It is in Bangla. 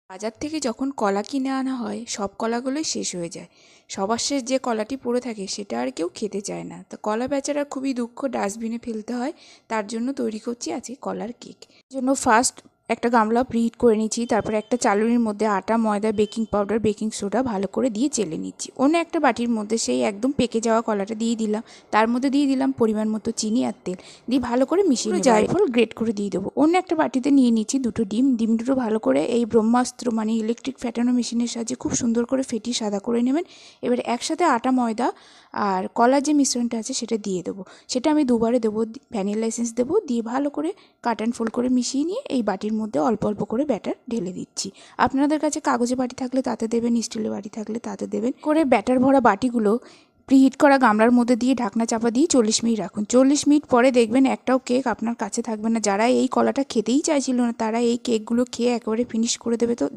বাজার থেকে যখন কলা কিনে আনা হয় সব কলাগুলোই শেষ হয়ে যায়। সবার শেষ যে কলাটি পড়ে থাকে সেটা আর কেউ খেতে চায় না। তো কলা বেচারা খুবই দুঃখ, ডাস্টবিনে ফেলতে হয়। তার জন্য তৈরি করছি আজকে কলার কেক। জন্য ফার্স্ট একটা গামলা প্রিহিট করে নিচ্ছি, তারপরে একটা চালনির মধ্যে আটা, ময়দা, বেকিং পাউডার, বেকিং সোডা ভালো করে দিয়ে চেলে নিচ্ছি। অন্য একটা বাটির মধ্যে সেই একদম পেকে যাওয়া কলাটা দিয়ে দিলাম। তার মধ্যে দিয়ে দিলাম পরিমাণ মতো চিনি আর তেল, দিয়ে ভালো করে মিশিয়ে নেব। জায়ফল গ্রেট করে দিয়ে দেবো। অন্য একটা বাটিতে নিয়ে নিচ্ছি দুটো ডিম। ডিম দুটো ভালো করে এই ব্রহ্মাস্ত্র মানে ইলেকট্রিক ফ্যাটানো মেশিনের সাহায্যে খুব সুন্দর করে ফেটিয়ে সাদা করে নেবেন। এবার একসাথে আটা, ময়দা আর কলার যে মিশ্রণটা আছে সেটা দিয়ে দেবো। সেটা আমি দুবারে দেবো। ভ্যানিলা এসেন্স দেবো, দিয়ে ভালো করে কাট অ্যান্ড ফোল্ড করে মিশিয়ে নিয়ে এই বাটির মধ্যে অল্প অল্প করে ব্যাটার ঢেলে দিচ্ছি। আপনাদের কাছে কাগজে বাটি থাকলে তাতে দেবেন, স্টিলের বাটি থাকলে তাতে দেবেন। করে ব্যাটার ভরা বাটিগুলো প্রিহিট করা গামলার মধ্যে দিয়ে ঢাকনা চাপা দিয়ে 40 মিনিট রাখুন। 40 মিনিট পরে দেখবেন একটাও কেক আপনার কাছে থাকবে না। যারা এই কলাটা খেতেই চাইছিল না তারা এই কেকগুলো খেয়ে একেবারে ফিনিশ করে দেবে। তো